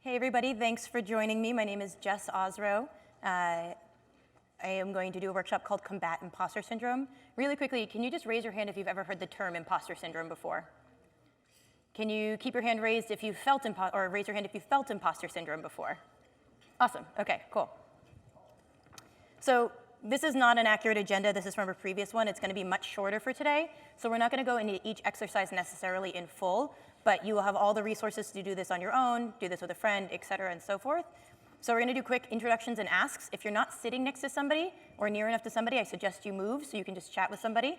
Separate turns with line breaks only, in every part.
Hey everybody, thanks for joining me. My name is Jess Osro. I am going to do a workshop called Combat Imposter Syndrome. Really quickly, can you just raise your hand if you've ever heard the term imposter syndrome before? Can you keep your hand raised if you felt or raise your hand if you felt imposter syndrome before? Awesome, okay, cool. So this is not an accurate agenda. This is from a previous one. It's going to be much shorter for today. So we're not going to go into each exercise necessarily in full, but you will have all the resources to do this on your own, do this with a friend, et cetera, and so forth. So we're going to do quick introductions and asks. If you're not sitting next to somebody or near enough to somebody, I suggest you move so you can just chat with somebody,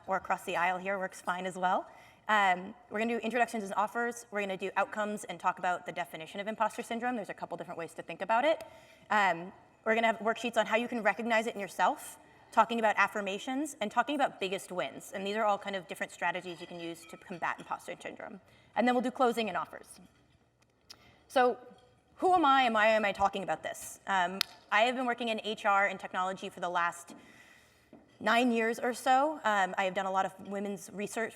or across the aisle here works fine as well. We're going to do introductions and offers. We're going to do outcomes and talk about the definition of imposter syndrome. There's a couple different ways to think about it. We're going to have worksheets on how you can recognize it in yourself, talking about affirmations, and talking about biggest wins. And these are all kind of different strategies you can use to combat imposter syndrome. And then we'll do closing and offers. So who am I and why am I talking about this? I have been working in HR and technology for the last 9 years or so. I have done a lot of women's research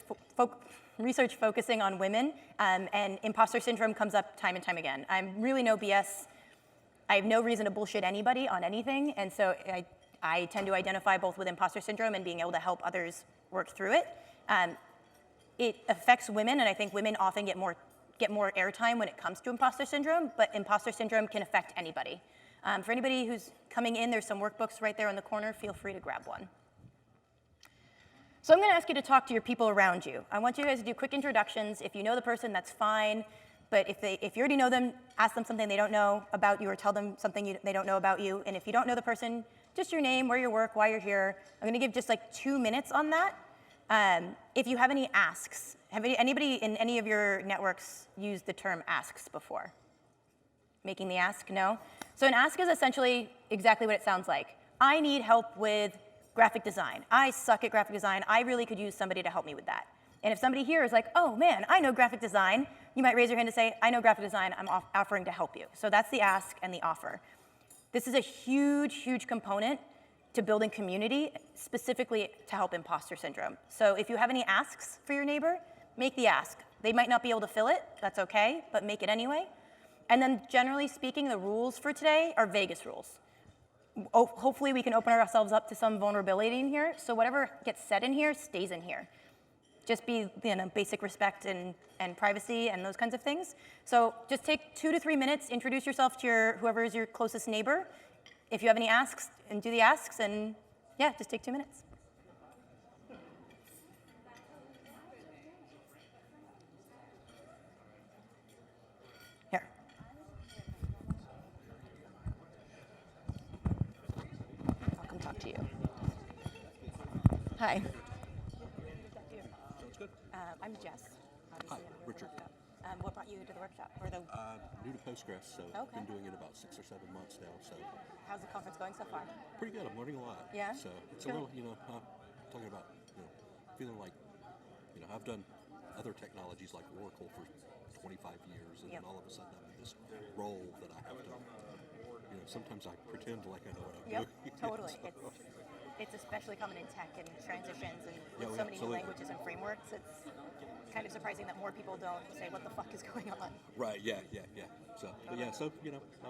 focusing on women, and imposter syndrome comes up time and time again. I'm really no BS. I have no reason to bullshit anybody on anything, and so I tend to identify both with imposter syndrome and being able to help others work through it. It affects women, and I think women often get more airtime when it comes to imposter syndrome, but imposter syndrome can affect anybody. For anybody who's coming in, there's some workbooks right there in the corner. Feel free to grab one. So I'm going to ask you to talk to your people around you. I want you guys to do quick introductions. If you know the person, that's fine. But if you already know them, ask them something they don't know about you, or tell them something they don't know about you. And if you don't know the person, just your name, where you work, why you're here. I'm going to give just like 2 minutes on that. If you have any asks, have anybody in any of your networks used the term asks before? Making the ask? No? So an ask is essentially exactly what it sounds like. I need help with graphic design. I suck at graphic design. I really could use somebody to help me with that. And if somebody here is like, oh man, I know graphic design, you might raise your hand to say, I know graphic design, I'm offering to help you. So that's the ask and the offer. This is a huge, huge component to building community, specifically to help imposter syndrome. So if you have any asks for your neighbor, make the ask. They might not be able to fill it, that's okay, but make it anyway. And then generally speaking, the rules for today are Vegas rules. Hopefully we can open ourselves up to some vulnerability in here, so whatever gets said in here stays in here. Just be, basic respect and privacy and those kinds of things. So just take 2 to 3 minutes, introduce yourself to whoever is your closest neighbor. If you have any asks, and do the asks, and yeah, just take 2 minutes. Here. I'll come talk to you. Hi. I'm Jess.
Hi, Richard.
What brought you to the workshop? Or the...
New to Postgres, so I've been doing it about 6 or 7 months now. So
how's the conference going so far?
Pretty good. I'm learning a lot.
Yeah.
So it's a little, talking about, feeling like, I've done other technologies like Oracle for 25 years, and then all of a sudden I'm in this role that I have to, sometimes I pretend like I know what I'm doing.
Totally. It's especially common in tech and transitions and with so many new languages and frameworks. It's kind of surprising that more people don't say, what the fuck is going on?
Right, yeah. So, I'm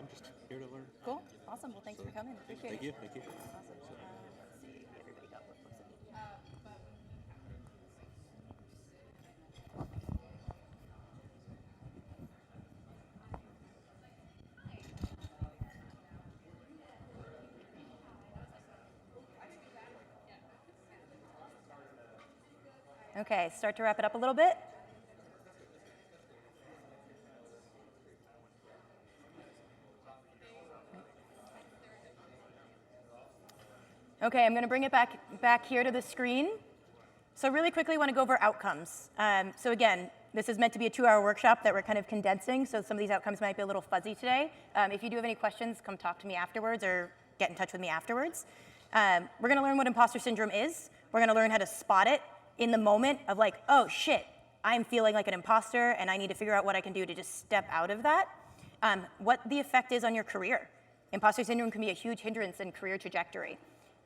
just here to learn.
Cool, awesome. Well, thanks for coming. Appreciate it.
Thank you.
Awesome. Let's see, everybody got workbooks in. Okay, start to wrap it up a little bit. Okay, I'm going to bring it back here to the screen. So really quickly, I want to go over outcomes. So again, this is meant to be a 2-hour workshop that we're kind of condensing, so some of these outcomes might be a little fuzzy today. If you do have any questions, come talk to me afterwards or get in touch with me afterwards. We're going to learn what imposter syndrome is. We're going to learn how to spot it in the moment of like, oh shit, I'm feeling like an imposter and I need to figure out what I can do to just step out of that. What the effect is on your career. Imposter syndrome can be a huge hindrance in career trajectory.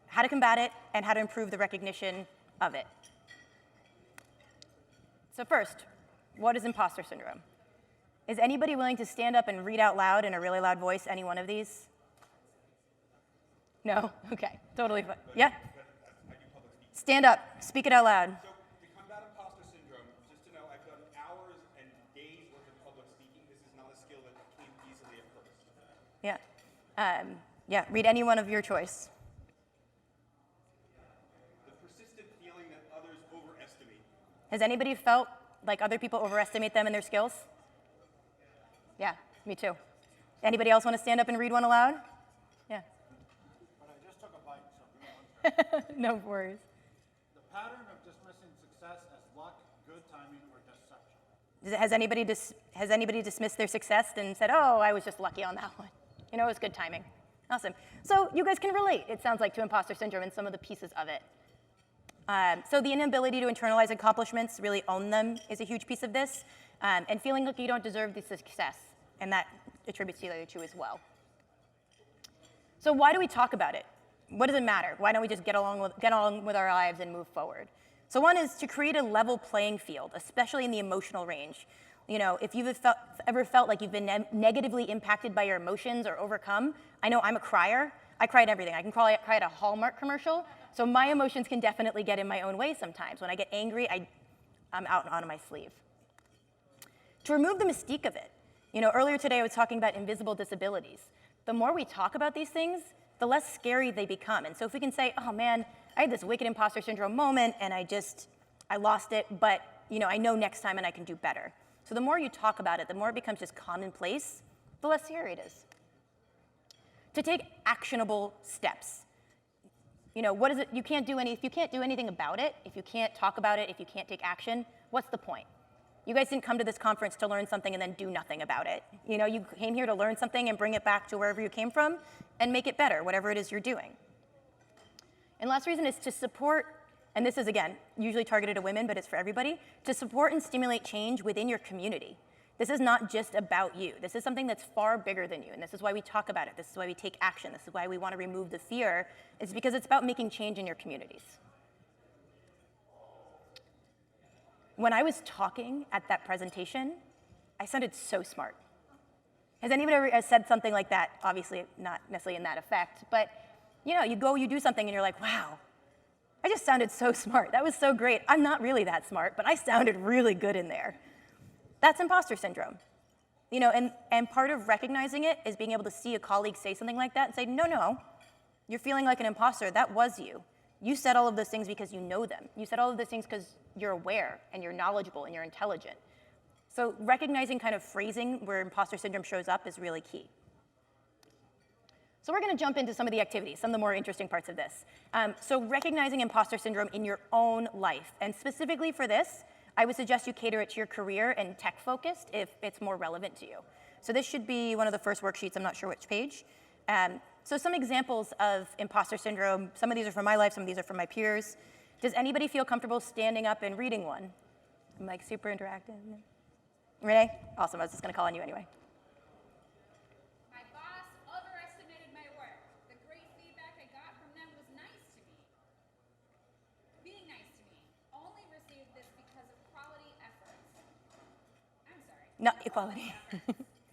How to combat it and how to improve the recognition of it. So first, what is imposter syndrome? Is anybody willing to stand up and read out loud in a really loud voice any one of these? No? Okay, totally fine. Yeah? Stand up, speak it out loud.
So to combat imposter syndrome, just to know, I've done hours and days worth of public speaking. This is not a skill that came easily at first.
Yeah. Yeah, read any one of your choice.
The persistent feeling that others overestimate.
Has anybody felt like other people overestimate them and their skills? Yeah, me too. Anybody else want to stand up and read one aloud? Yeah.
But I just took a bite, so
No worries.
the pattern of dismissing success as luck, good timing, or deception.
Has anybody dismissed their success and said, oh, I was just lucky on that one? You know, it was good timing. Awesome. So you guys can relate, it sounds like, to imposter syndrome and some of the pieces of it. So the inability to internalize accomplishments, really own them, is a huge piece of this. And feeling like you don't deserve the success. And that attributes to the other two as well. So why do we talk about it? What does it matter? Why don't we just get along with our lives and move forward? So one is to create a level playing field, especially in the emotional range. You know, if you've ever felt like you've been negatively impacted by your emotions or overcome, I know I'm a crier. I cry at everything. I can cry at a Hallmark commercial. So my emotions can definitely get in my own way sometimes. When I get angry, I'm out on my sleeve. To remove the mystique of it, you know, earlier today I was talking about invisible disabilities. The more we talk about these things, the less scary they become. And so if we can say, oh man, I had this wicked imposter syndrome moment and I lost it, but you know, I know next time and I can do better. So the more you talk about it, the more it becomes just commonplace, the less scary it is. To take actionable steps. You know, what is it? If you can't do anything about it, if you can't talk about it, if you can't take action, what's the point? You guys didn't come to this conference to learn something and then do nothing about it. You know, you came here to learn something and bring it back to wherever you came from and make it better, whatever it is you're doing. And last reason is to support, and this is, again, usually targeted at women, but it's for everybody, to support and stimulate change within your community. This is not just about you. This is something that's far bigger than you, and this is why we talk about it. This is why we take action. This is why we want to remove the fear. It's because it's about making change in your communities. When I was talking at that presentation, I sounded so smart. Has anybody ever said something like that? Obviously, not necessarily in that effect, but you know, you do something and you're like, wow, I just sounded so smart. That was so great. I'm not really that smart, but I sounded really good in there. That's imposter syndrome. You know, and part of recognizing it is being able to see a colleague say something like that and say, no, you're feeling like an imposter. That was you. You said all of those things because you know them. You said all of those things because you're aware and you're knowledgeable and you're intelligent. So recognizing kind of phrasing where imposter syndrome shows up is really key. So we're going to jump into some of the activities, some of the more interesting parts of this. So recognizing imposter syndrome in your own life. And specifically for this, I would suggest you cater it to your career and tech-focused if it's more relevant to you. So this should be one of the first worksheets. I'm not sure which page. So some examples of imposter syndrome. Some of these are from my life. Some of these are from my peers. Does anybody feel comfortable standing up and reading one? I'm like super interactive. Renee? Awesome. I was just going to call on you anyway.
My boss overestimated my work. The great feedback I got from them was nice to me. Being nice to me. Only received this because of quality efforts. I'm sorry.
Not equality.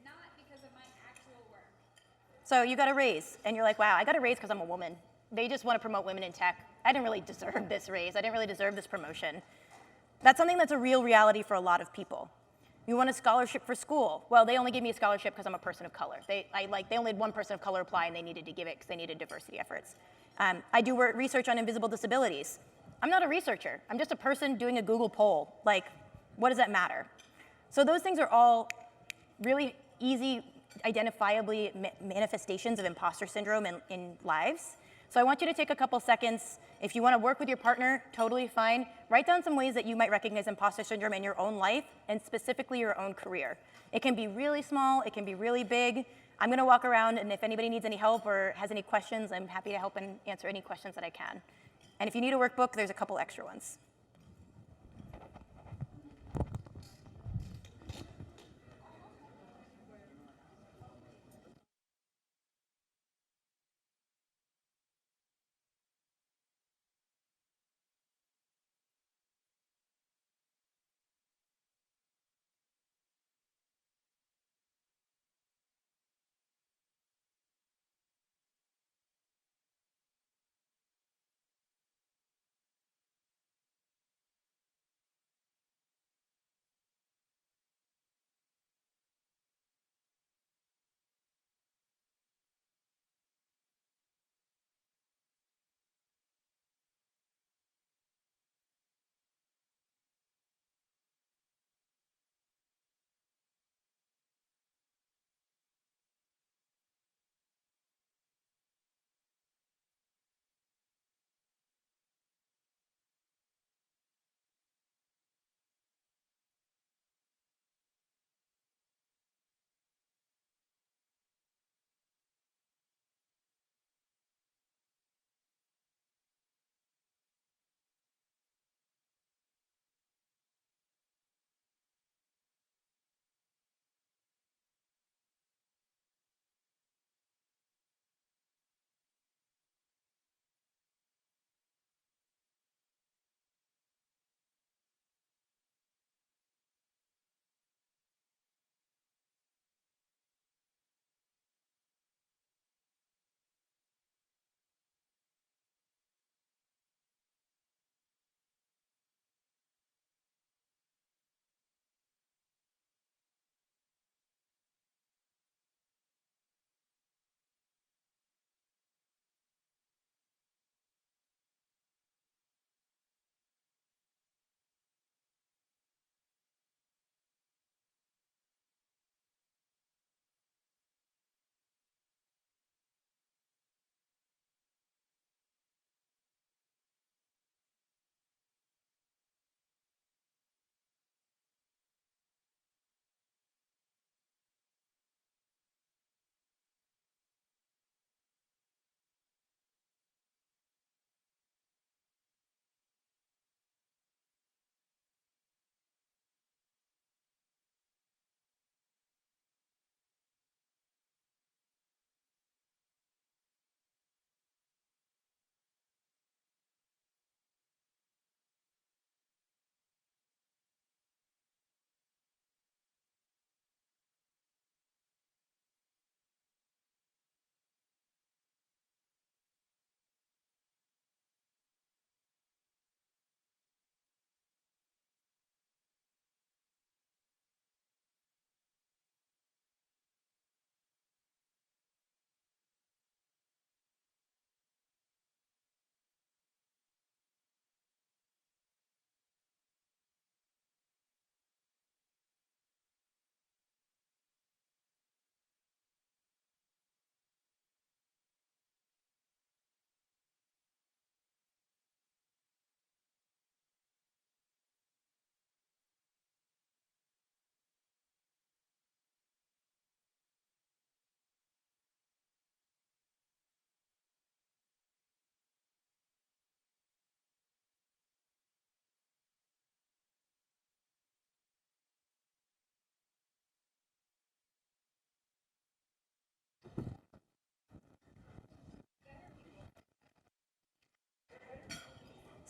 Not because of my actual work.
So you got a raise, and you're like, wow, I got a raise because I'm a woman. They just want to promote women in tech. I didn't really deserve this raise. I didn't really deserve this promotion. That's something that's a real reality for a lot of people. You want a scholarship for school. Well, they only gave me a scholarship because I'm a person of color. They only had one person of color apply, and they needed to give it because they needed diversity efforts. I do research on invisible disabilities. I'm not a researcher. I'm just a person doing a Google poll. Like, what does that matter? So those things are all really easy, identifiably manifestations of imposter syndrome in lives. So I want you to take a couple seconds. If you want to work with your partner, totally fine. Write down some ways that you might recognize imposter syndrome in your own life and specifically your own career. It can be really small, it can be really big. I'm going to walk around, and if anybody needs any help or has any questions, I'm happy to help and answer any questions that I can. And if you need a workbook, there's a couple extra ones.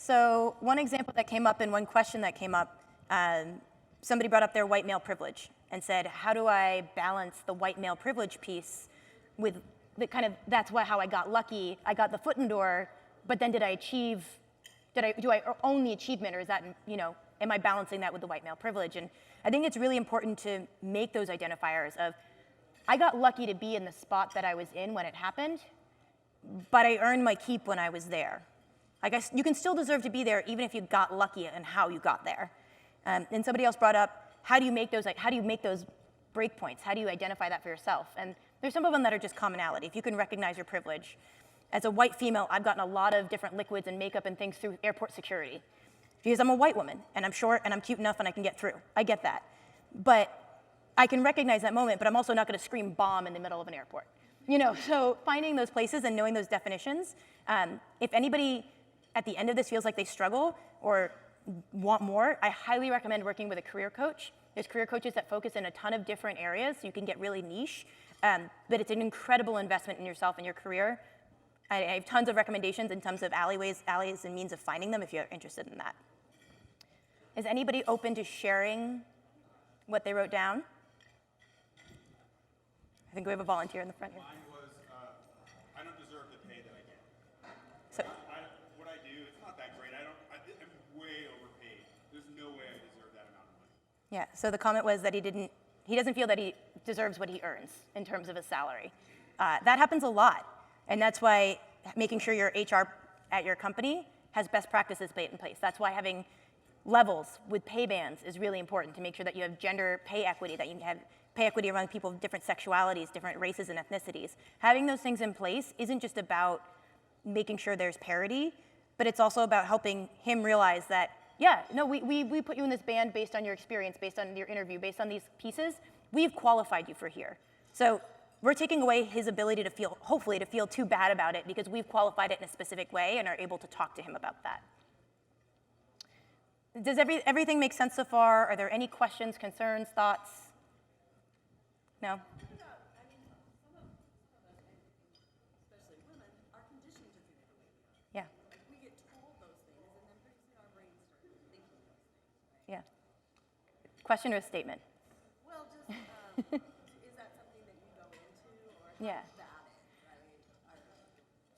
So one example that came up and one question that came up, somebody brought up their white male privilege and said, how do I balance the white male privilege piece with the kind of, that's how I got lucky. I got the foot in the door, but then do I own the achievement, or is that, am I balancing that with the white male privilege? And I think it's really important to make those identifiers of, I got lucky to be in the spot that I was in when it happened, but I earned my keep when I was there. I guess you can still deserve to be there even if you got lucky and how you got there. And somebody else brought up, how do you make those break points? How do you identify that for yourself? And there's some of them that are just commonality. If you can recognize your privilege. As a white female, I've gotten a lot of different liquids and makeup and things through airport security because I'm a white woman and I'm short and I'm cute enough and I can get through. I get that. But I can recognize that moment, but I'm also not going to scream bomb in the middle of an airport. So finding those places and knowing those definitions, if anybody at the end of this feels like they struggle or want more, I highly recommend working with a career coach. There's career coaches that focus in a ton of different areas, so you can get really niche, but it's an incredible investment in yourself and your career. I have tons of recommendations in terms of alleys and means of finding them if you're interested in that. Is anybody open to sharing what they wrote down? I think we have a volunteer in the front here.
Mine was, I don't deserve the pay that I get.
So,
What I do, it's not that great. I'm way overpaid. There's no way I deserve that amount of money.
yeah, so the comment was that he doesn't feel that he deserves what he earns in terms of his salary. That happens a lot. And that's why making sure your HR at your company has best practices in place. That's why having levels with pay bands is really important to make sure that you have gender pay equity, that you have pay equity among people of different sexualities, different races and ethnicities. Having those things in place isn't just about making sure there's parity, but it's also about helping him realize that, yeah, no, we put you in this band based on your experience, based on your interview, based on these pieces. We've qualified you for here. So we're taking away his ability to feel, hopefully, to feel too bad about it because we've qualified it in a specific way and are able to talk to him about that. Does everything make sense so far? Are there any questions, concerns, thoughts? No? Yeah.
We get told those things, and then pretty soon our brains start thinking those things.
Yeah. Question or a statement?
Well, just, is that something that you go into, or how
Yeah.
is that, right?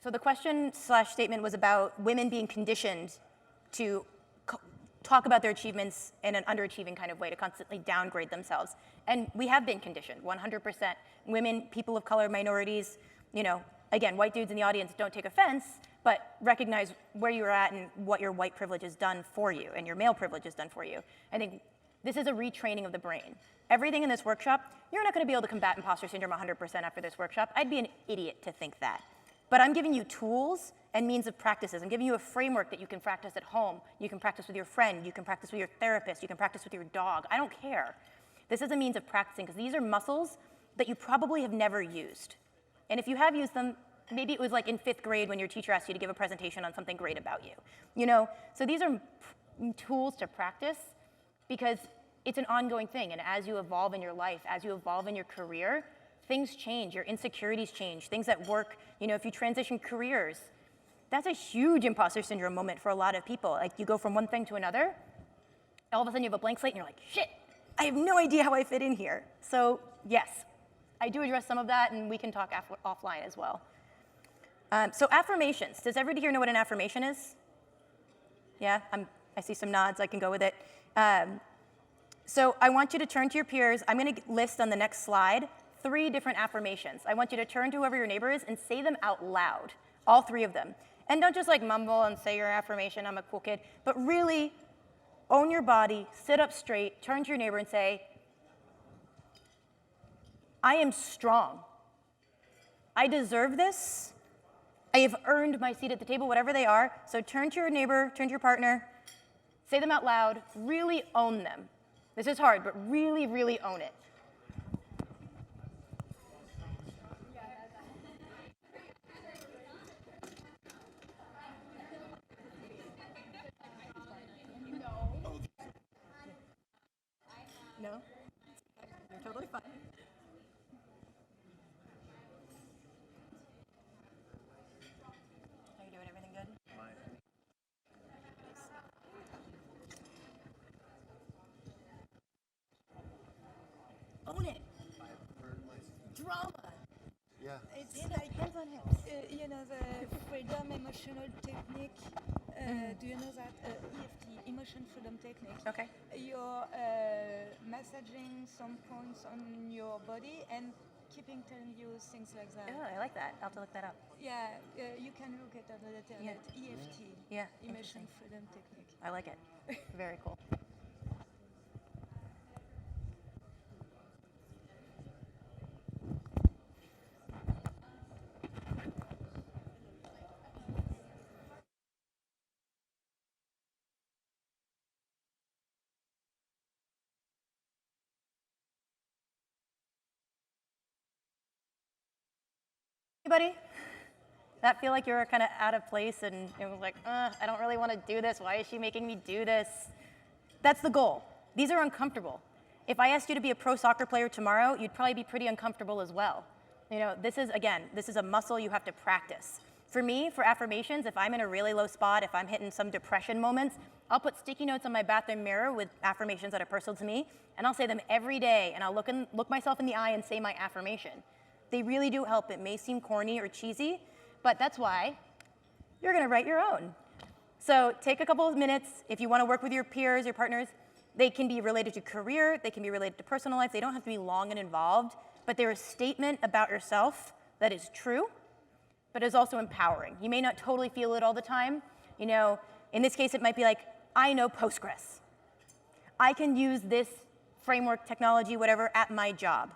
So the question/statement was about women being conditioned to talk about their achievements in an underachieving kind of way, to constantly downgrade themselves. And we have been conditioned, 100%. Women, people of color, minorities, again, white dudes in the audience, don't take offense, but recognize where you're at and what your white privilege has done for you and your male privilege has done for you. I think this is a retraining of the brain. Everything in this workshop, you're not going to be able to combat imposter syndrome 100% after this workshop. I'd be an idiot to think that. But I'm giving you tools and means of practices. I'm giving you a framework that you can practice at home. You can practice with your friend. You can practice with your therapist. You can practice with your dog. I don't care. This is a means of practicing because these are muscles that you probably have never used. And if you have used them, maybe it was like in 5th grade when your teacher asked you to give a presentation on something great about you. So these are tools to practice because it's an ongoing thing. And as you evolve in your life, as you evolve in your career, things change, your insecurities change, things at work, if you transition careers, that's a huge imposter syndrome moment for a lot of people. Like you go from one thing to another, all of a sudden you have a blank slate and you're like, shit, I have no idea how I fit in here. So yes, I do address some of that and we can talk offline as well. So affirmations, does everybody here know what an affirmation is? Yeah, I see some nods, I can go with it. So I want you to turn to your peers. I'm gonna list on the next slide 3 different affirmations. I want you to turn to whoever your neighbor is and say them out loud, all 3 of them. And don't just like mumble and say your affirmation, I'm a cool kid, but really own your body, sit up straight, turn to your neighbor and say, I am strong. I deserve this. I have earned my seat at the table, whatever they are. So turn to your neighbor, turn to your partner, say them out loud, really own them. This is hard, but really, really own it. No? You're totally fine. How you doing? Everything good?
drama.
Yeah.
It's like, you know, the freedom emotional technique. Do you know that? EFT, emotion freedom technique.
Okay.
You're massaging some points on your body and keeping telling you things like that.
Oh, I like that. I'll have to look that up.
Yeah, you can look it on the internet. EFT,
Yeah,
emotion
interesting.
freedom technique.
I like it. Very cool. Anybody that feel like you're kind of out of place and it was like, I don't really want to do this. Why is she making me do this? That's the goal. These are uncomfortable. If I asked you to be a pro soccer player tomorrow, you'd probably be pretty uncomfortable as well. You know, this is a muscle you have to practice. For me, for affirmations, if I'm in a really low spot, if I'm hitting some depression moments, I'll put sticky notes on my bathroom mirror with affirmations that are personal to me, and I'll say them every day, and I'll look myself in the eye and say my affirmation. They really do help. It may seem corny or cheesy, but that's why you're gonna write your own. So take a couple of minutes. If you wanna work with your peers, your partners, they can be related to career, they can be related to personal life. They don't have to be long and involved, but they're a statement about yourself that is true, but is also empowering. You may not totally feel it all the time. You know, in this case, it might be like, I know Postgres. I can use this framework, technology, whatever, at my job.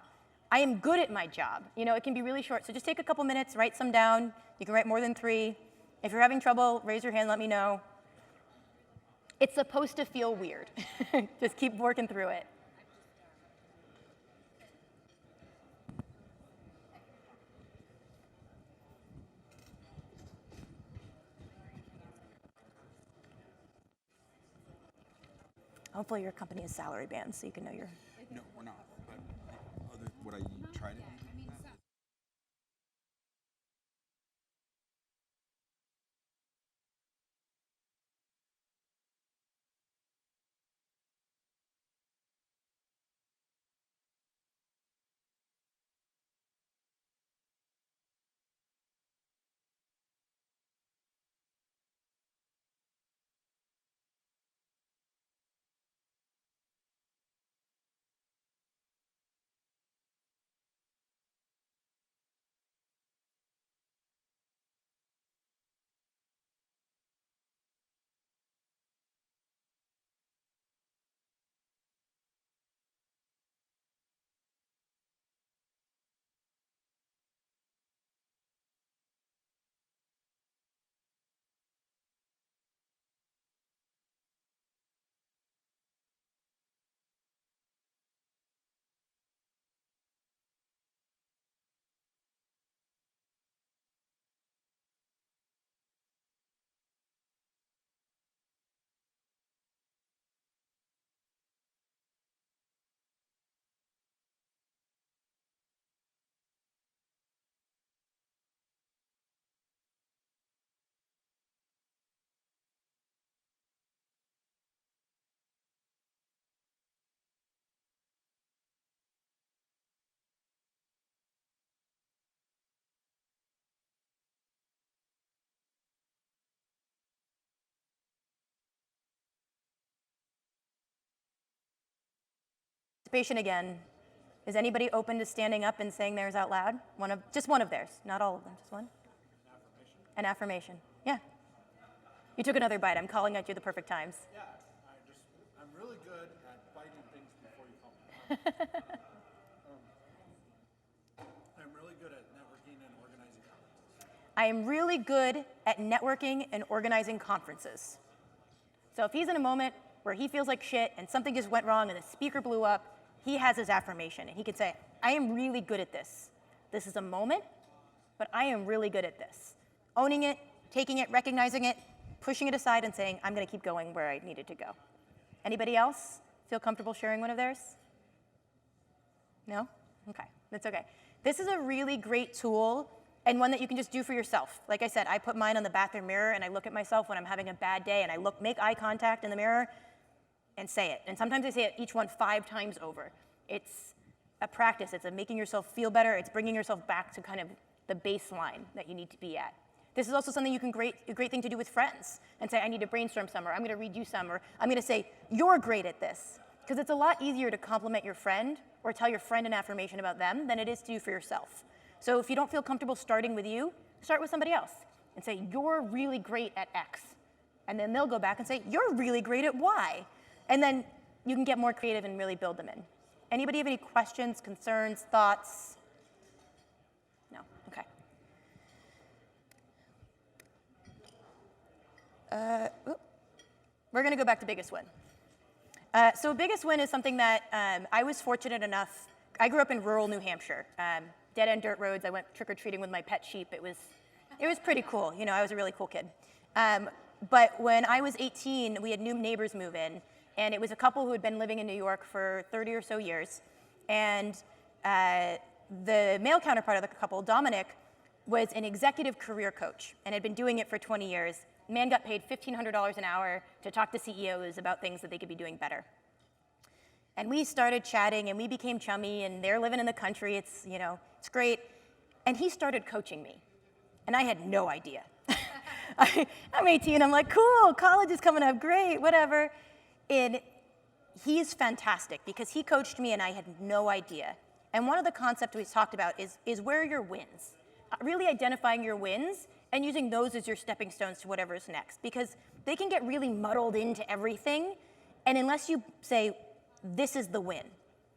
I am good at my job. You know, it can be really short. So just take a couple minutes, write some down. You can write more than 3. If you're having trouble, raise your hand, let me know. It's supposed to feel weird. Just keep working through it. Hopefully your company is salary band so you can know your...
No, we're not. But what I tried it.
Participation again. Is anybody open to standing up and saying theirs out loud? Just one of theirs, not all of them, just one. An affirmation. Yeah. You took another bite. I'm calling out you the perfect times.
Yeah, I'm really good at biting things before you call me. I'm really good at networking and organizing conferences.
I am really good at networking and organizing conferences. So if he's in a moment where he feels like shit and something just went wrong and the speaker blew up, he has his affirmation and he could say, I am really good at this. This is a moment, but I am really good at this. Owning it, taking it, recognizing it, pushing it aside and saying, I'm gonna keep going where I needed to go. Anybody else feel comfortable sharing one of theirs? No? Okay, that's okay. This is a really great tool and one that you can just do for yourself. Like I said, I put mine on the bathroom mirror and I look at myself when I'm having a bad day and I make eye contact in the mirror and say it. And sometimes I say it each one 5 times over. It's a practice. It's a making yourself feel better. It's bringing yourself back to kind of the baseline that you need to be at. This is also something a great thing to do with friends and say, I need to brainstorm some, or I'm going to read you some, or I'm going to say, you're great at this. Because it's a lot easier to compliment your friend or tell your friend an affirmation about them than it is to do for yourself. So if you don't feel comfortable starting with you, start with somebody else and say, you're really great at X. And then they'll go back and say, you're really great at Y. And then you can get more creative and really build them in. Anybody have any questions, concerns, thoughts? No? Okay. We're going to go back to biggest win. So biggest win is something that I was fortunate enough. I grew up in rural New Hampshire, dead-end dirt roads. I went trick-or-treating with my pet sheep. It was pretty cool. You know, I was a really cool kid. But when I was 18, we had new neighbors move in, and it was a couple who had been living in New York for 30 or so years. And the male counterpart of the couple, Dominic, was an executive career coach and had been doing it for 20 years. The man got paid $1,500 an hour to talk to CEOs about things that they could be doing better. And we started chatting, and we became chummy, and they're living in the country. It's great. And he started coaching me, and I had no idea. I'm 18, I'm like, cool, college is coming up, great, whatever. And he's fantastic because he coached me and I had no idea. And one of the concepts we talked about is where are your wins? Really identifying your wins and using those as your stepping stones to whatever's next, because they can get really muddled into everything. And unless you say, this is the win.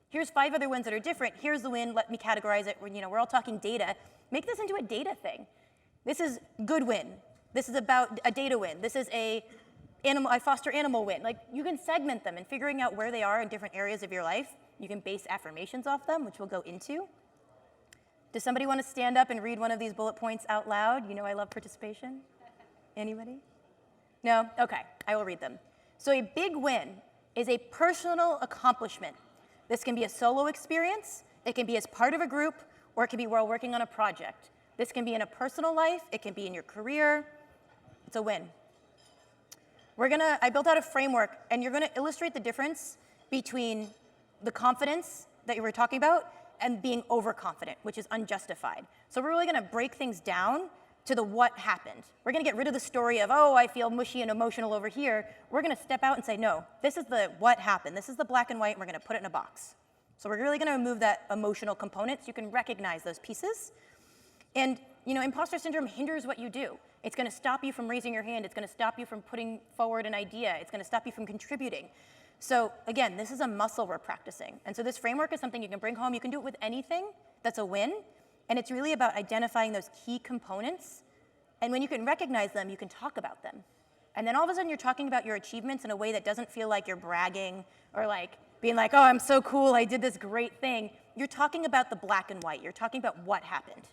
Here's 5 other wins that are different. Here's the win, let me categorize it. We're all talking data. Make this into a data thing. This is good win. This is about a data win. This is I foster animal win. Like, you can segment them and figuring out where they are in different areas of your life. You can base affirmations off them, which we'll go into. Does somebody want to stand up and read one of these bullet points out loud? You know I love participation. Anybody? No? Okay, I will read them. So a big win is a personal accomplishment. This can be a solo experience, it can be as part of a group, or it can be while working on a project. This can be in a personal life, it can be in your career. It's a win. I built out a framework, and you're gonna illustrate the difference between the confidence that you were talking about and being overconfident, which is unjustified. So we're really gonna break things down to the what happened. We're gonna get rid of the story of, oh, I feel mushy and emotional over here. We're gonna step out and say, no, this is the what happened. This is the black and white, and we're gonna put it in a box. So we're really gonna remove that emotional component so you can recognize those pieces. And imposter syndrome hinders what you do. It's gonna stop you from raising your hand. It's gonna stop you from putting forward an idea. It's gonna stop you from contributing. So again, this is a muscle we're practicing. And so this framework is something you can bring home. You can do it with anything that's a win. And it's really about identifying those key components. And when you can recognize them, you can talk about them. And then all of a sudden you're talking about your achievements in a way that doesn't feel like you're bragging or like being like, oh, I'm so cool, I did this great thing. You're talking about the black and white. You're talking about what happened.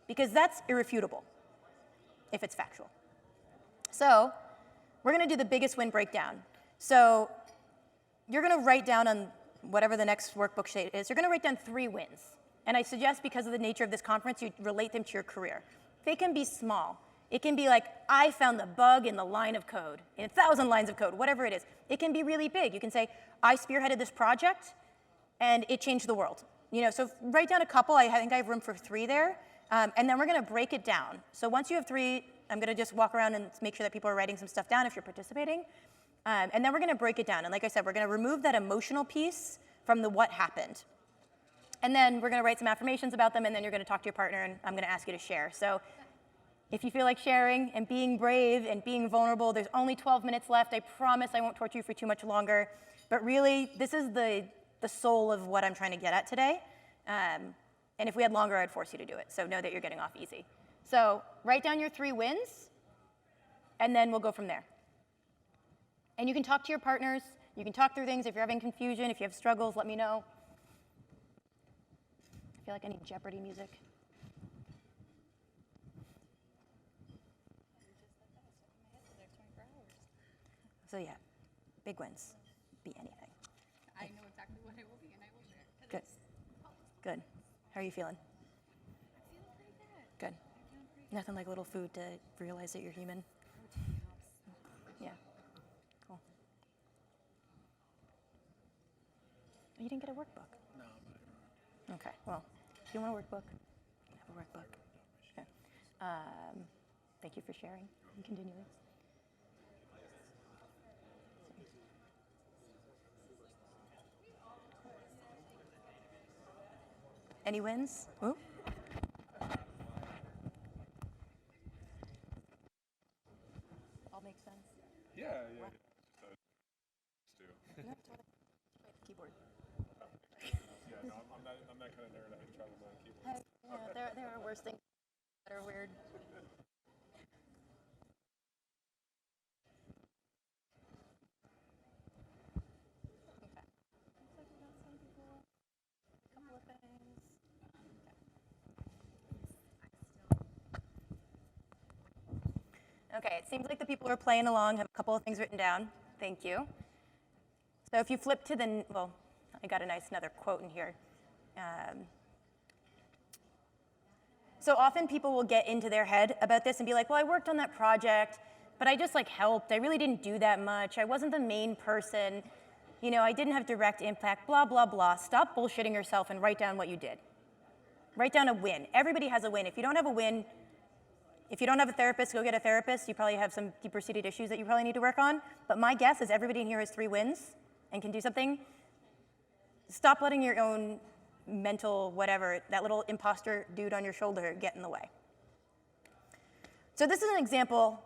Because that's irrefutable if it's factual. So we're gonna do the biggest win breakdown. So you're gonna write down on whatever the next workbook sheet is, you're gonna write down 3 wins. And I suggest, because of the nature of this conference, you relate them to your career. They can be small. It can be like, I found the bug in the line of code, in 1,000 lines of code, whatever it is. It can be really big. You can say, I spearheaded this project, and it changed the world. So write down a couple. I think I have room for 3 there. And then we're gonna break it down. So once you have 3, I'm gonna just walk around and make sure that people are writing some stuff down if you're participating. And then we're gonna break it down. And like I said, we're gonna remove that emotional piece from the what happened. And then we're gonna write some affirmations about them, and then you're gonna talk to your partner, and I'm gonna ask you to share. So if you feel like sharing and being brave and being vulnerable, there's only 12 minutes left. I promise I won't torture you for too much longer. But really, this is the soul of what I'm trying to get at today. And if we had longer, I'd force you to do it. So know that you're getting off easy. So write down your 3 wins, and then we'll go from there. And you can talk to your partners. You can talk through things. If you're having confusion, if you have struggles, let me know. I feel like I need Jeopardy music. So yeah, big wins. Be anything.
I know exactly what it will be, and I will share.
Good. Good. How are you feeling?
I'm feeling pretty good.
Good. Nothing like a little food to realize that you're human. Yeah. Cool. You didn't get a workbook.
No,
Okay, well, if you want a workbook, you have a workbook. Okay. Thank you for sharing and continuing. Any wins? Ooh. All makes sense.
Yeah.
No, totally. Keyboard.
Yeah, no, I'm that kind of nerd. I travel my keyboard.
Yeah, there are worse things that are weird. Okay. Looks like we got some people. A couple of things. Okay, it seems like the people who are playing along have a couple of things written down. Thank you. So if you flip to the, well, I got a nice another quote in here. So often people will get into their head about this and be like, well, I worked on that project, but I just like helped. I really didn't do that much. I wasn't the main person. You know, I didn't have direct impact, blah, blah, blah. Stop bullshitting yourself and write down what you did. Write down a win. Everybody has a win. If you don't have a win, if you don't have a therapist, go get a therapist. You probably have some deeper-seated issues that you probably need to work on. But my guess is everybody in here has 3 wins and can do something. Stop letting your own mental whatever, that little imposter dude on your shoulder get in the way. So this is an example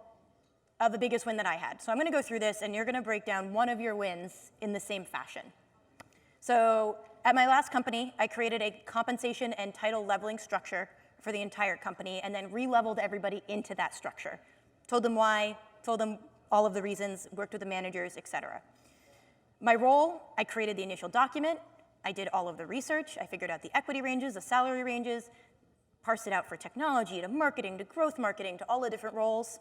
of the biggest win that I had. So I'm going to go through this, and you're going to break down one of your wins in the same fashion. So at my last company, I created a compensation and title leveling structure for the entire company, and then re-leveled everybody into that structure. Told them why, told them all of the reasons, worked with the managers, etc. My role, I created the initial document, I did all of the research, I figured out the equity ranges, the salary ranges, parsed it out for technology, to marketing, to growth marketing, to all the different roles.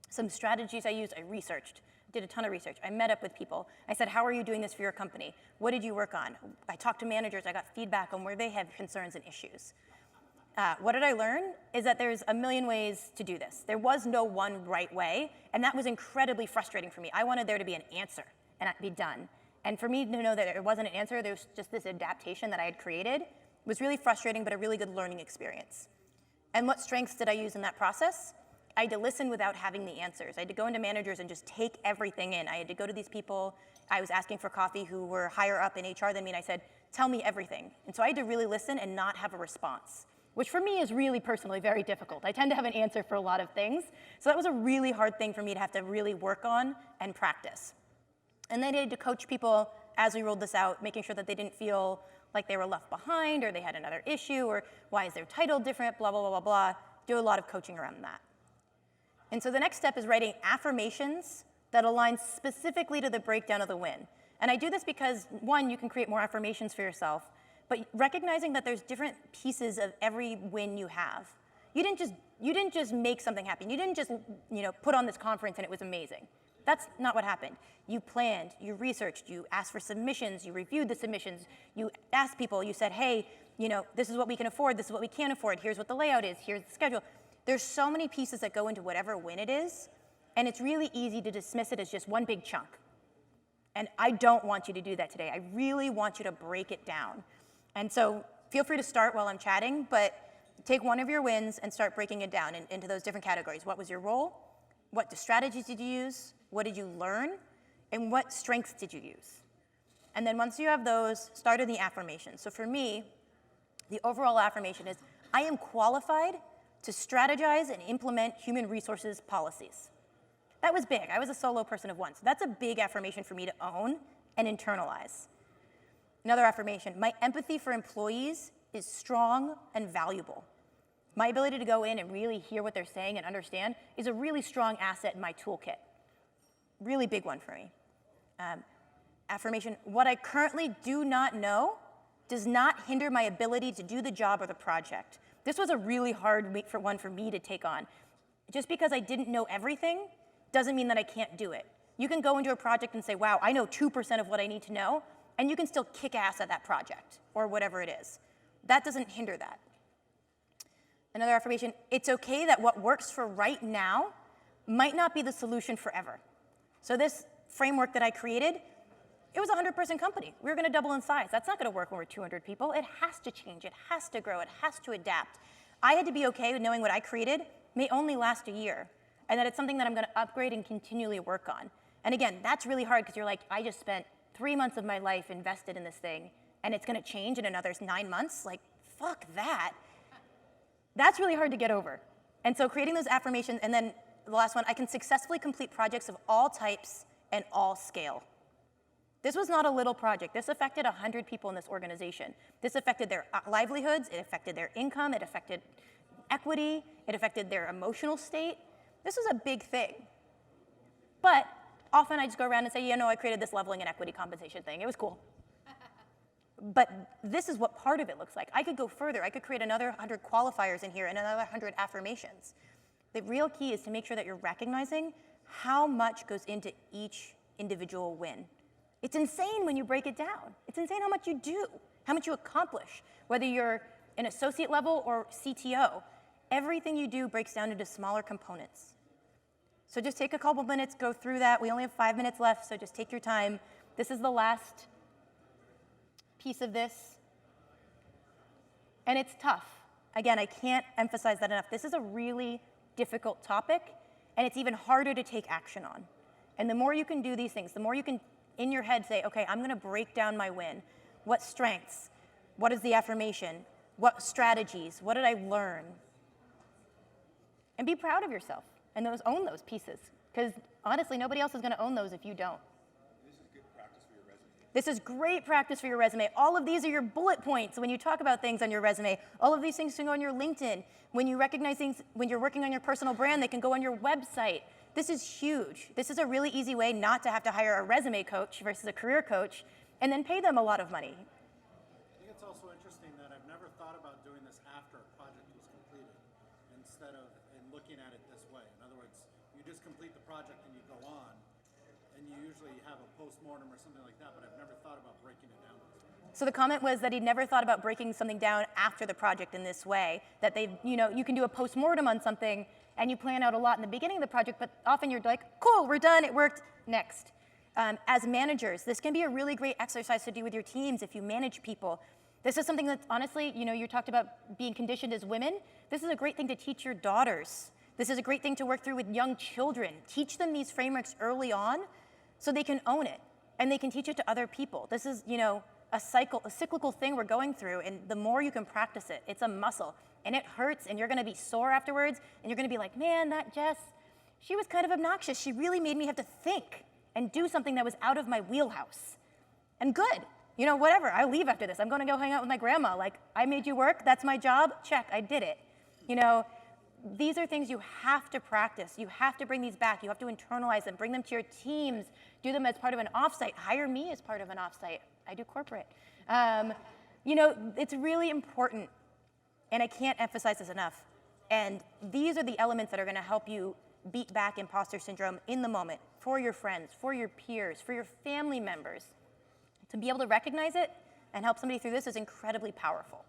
Some strategies I used, I researched, did a ton of research. I met up with people. I said, how are you doing this for your company? What did you work on? I talked to managers, I got feedback on where they had concerns and issues. What did I learn? Is that there's a million ways to do this. There was no one right way, and that was incredibly frustrating for me. I wanted there to be an answer and be done. And for me to know that there wasn't an answer, there was just this adaptation that I had created, was really frustrating, but a really good learning experience. And what strengths did I use in that process? I had to listen without having the answers. I had to go into managers and just take everything in. I had to go to these people I was asking for coffee who were higher up in HR than me, and I said, tell me everything. And so I had to really listen and not have a response, which for me is really personally very difficult. I tend to have an answer for a lot of things. So that was a really hard thing for me to have to really work on and practice. And then I had to coach people as we rolled this out, making sure that they didn't feel like they were left behind or they had another issue or why is their title different, blah, blah, blah, blah, blah. Do a lot of coaching around that. And so the next step is writing affirmations that align specifically to the breakdown of the win. And I do this because, one, you can create more affirmations for yourself, but recognizing that there's different pieces of every win you have. You didn't just make something happen. You didn't just put on this conference and it was amazing. That's not what happened. You planned, you researched, you asked for submissions, you reviewed the submissions, you asked people, you said, hey, this is what we can afford, this is what we can't afford, here's what the layout is, here's the schedule. There's so many pieces that go into whatever win it is, and it's really easy to dismiss it as just one big chunk. And I don't want you to do that today. I really want you to break it down. And so feel free to start while I'm chatting, but take one of your wins and start breaking it down into those different categories. What was your role? What strategies did you use? What did you learn? And what strengths did you use? And then once you have those, start in the affirmations. So for me, the overall affirmation is, I am qualified to strategize and implement human resources policies. That was big. I was a solo person of one. So that's a big affirmation for me to own and internalize. Another affirmation, my empathy for employees is strong and valuable. My ability to go in and really hear what they're saying and understand is a really strong asset in my toolkit. Really big one for me. Affirmation, what I currently do not know does not hinder my ability to do the job or the project. This was a really hard one for me to take on. Just because I didn't know everything doesn't mean that I can't do it. You can go into a project and say, wow, I know 2% of what I need to know, and you can still kick ass at that project or whatever it is. That doesn't hinder that. Another affirmation, it's okay that what works for right now might not be the solution forever. So this framework that I created, It was a 100-person company. We were going to double in size. That's not going to work when we're 200 people. It has to change. It has to grow. It has to adapt. I had to be okay with knowing what I created may only last a year, and that it's something that I'm going to upgrade and continually work on. And again, that's really hard because you're like, I just spent 3 months of my life invested in this thing, and it's going to change in another 9 months? Like, fuck that. That's really hard to get over. And so creating those affirmations, and then the last one, I can successfully complete projects of all types and all scale. This was not a little project. This affected 100 people in this organization. This affected their livelihoods, it affected their income, it affected equity, it affected their emotional state. This was a big thing. But often I just go around and say, I created this leveling and equity compensation thing. It was cool. But this is what part of it looks like. I could go further. I could create another 100 qualifiers in here and another 100 affirmations. The real key is to make sure that you're recognizing how much goes into each individual win. It's insane when you break it down. It's insane how much you do, how much you accomplish, whether you're an associate level or CTO. Everything you do breaks down into smaller components. So just take a couple minutes, go through that. We only have 5 minutes left, so just take your time. This is the last piece of this. And it's tough. Again, I can't emphasize that enough. This is a really difficult topic, and it's even harder to take action on. And the more you can do these things, the more you can, in your head, say, okay, I'm going to break down my win. What strengths? What is the affirmation? What strategies? What did I learn? And be proud of yourself and own those pieces. Because honestly, nobody else is going to own those if you don't. This is great practice for your resume. All of these are your bullet points when you talk about things on your resume. All of these things can go on your LinkedIn. When you recognize things, when you're working on your personal brand, they can go on your website. This is huge. This is a really easy way not to have to hire a resume coach versus a career coach and then pay them a lot of money.
I think it's also interesting that I've never thought about doing this after a project was completed instead of looking at it this way. In other words, you just complete the project and you go on, and you usually have a post-mortem or something like that, but I've never thought about breaking it down this way.
So the comment was that he'd never thought about breaking something down after the project in this way, that you can do a post-mortem on something and you plan out a lot in the beginning of the project, but often you're like, cool, we're done, it worked, next. As managers, this can be a really great exercise to do with your teams if you manage people. This is something that's honestly, you talked about being conditioned as women. This is a great thing to teach your daughters. This is a great thing to work through with young children. Teach them these frameworks early on so they can own it and they can teach it to other people. This is, a cyclical thing we're going through, and the more you can practice it, it's a muscle, and it hurts, and you're gonna be sore afterwards, and you're gonna be like, man, that Jess, she was kind of obnoxious. She really made me have to think and do something that was out of my wheelhouse. And good, whatever, I leave after this. I'm gonna go hang out with my grandma. Like, I made you work, that's my job, check, I did it. These are things you have to practice. You have to bring these back. You have to internalize them, bring them to your teams, do them as part of an offsite. Hire me as part of an offsite. I do corporate. It's really important, and I can't emphasize this enough. And these are the elements that are gonna help you beat back imposter syndrome in the moment, for your friends, for your peers, for your family members. To be able to recognize it and help somebody through this is incredibly powerful.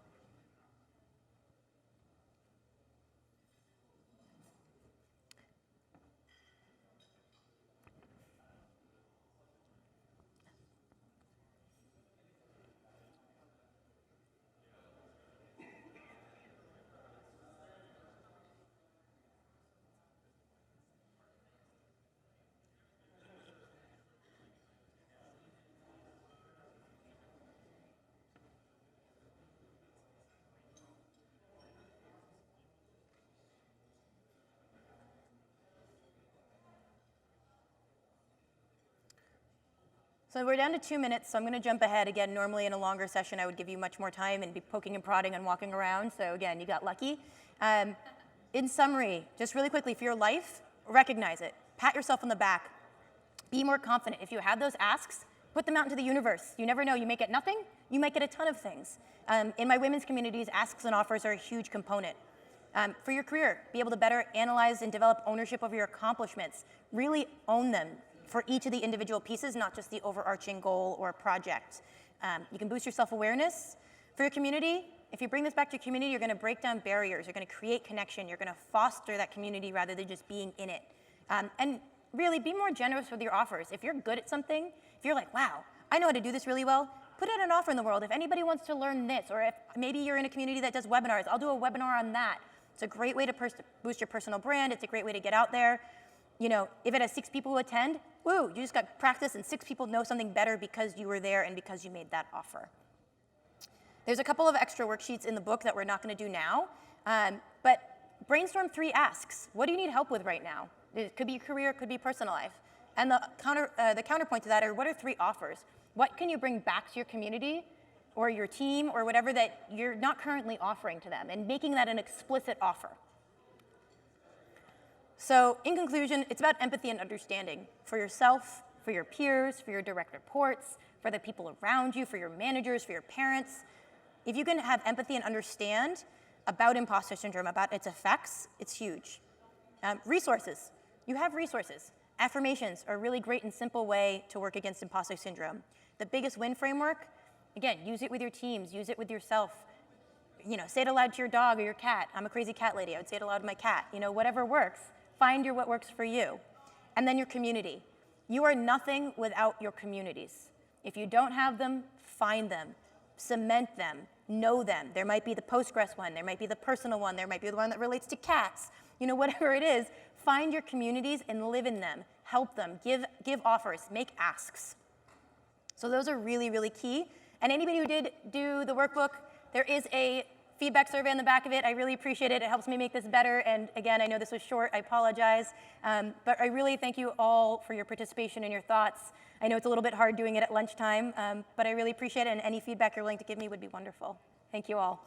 So we're down to 2 minutes, so I'm going to jump ahead. Again, normally in a longer session, I would give you much more time and be poking and prodding and walking around. So again, you got lucky. In summary, just really quickly, for your life, recognize it. Pat yourself on the back. Be more confident. If you have those asks, put them out into the universe. You never know. You may get nothing. You might get a ton of things. In my women's communities, asks and offers are a huge component. For your career, be able to better analyze and develop ownership over your accomplishments. Really own them for each of the individual pieces, not just the overarching goal or project. You can boost your self-awareness. For your community, if you bring this back to your community, you're gonna break down barriers, you're gonna create connection, you're gonna foster that community rather than just being in it. And really, be more generous with your offers. If you're good at something, if you're like, wow, I know how to do this really well. Put out an offer in the world. If anybody wants to learn this, or if maybe you're in a community that does webinars, I'll do a webinar on that. It's a great way to boost your personal brand. It's a great way to get out there. You know, if it has 6 people who attend, woo, you just got practice and 6 people know something better because you were there and because you made that offer. There's a couple of extra worksheets in the book that we're not going to do now, but Brainstorm 3 asks, what do you need help with right now? It could be career, it could be personal life. And the counterpoint to that are, what are 3 offers? What can you bring back to your community or your team or whatever that you're not currently offering to them, and making that an explicit offer. So in conclusion, it's about empathy and understanding for yourself, for your peers, for your direct reports, for the people around you, for your managers, for your parents. If you can have empathy and understand about imposter syndrome, about its effects, it's huge. Resources. You have resources. Affirmations are a really great and simple way to work against imposter syndrome. The biggest win framework, again, use it with your teams, use it with yourself. You know, say it aloud to your dog or your cat. I'm a crazy cat lady. I would say it aloud to my cat. You know, whatever works. Find what works for you. And then your community. You are nothing without your communities. If you don't have them, find them. Cement them. Know them. There might be the Postgres one. There might be the personal one. There might be the one that relates to cats. You know, whatever it is, find your communities and live in them. Help them. Give offers. Make asks. So those are really, really key. And anybody who did do the workbook, there is a feedback survey on the back of it. I really appreciate it. It helps me make this better. And again, I know this was short. I apologize. But I really thank you all for your participation and your thoughts. I know it's a little bit hard doing it at lunchtime, but I really appreciate it. And any feedback you're willing to give me would be wonderful. Thank you all.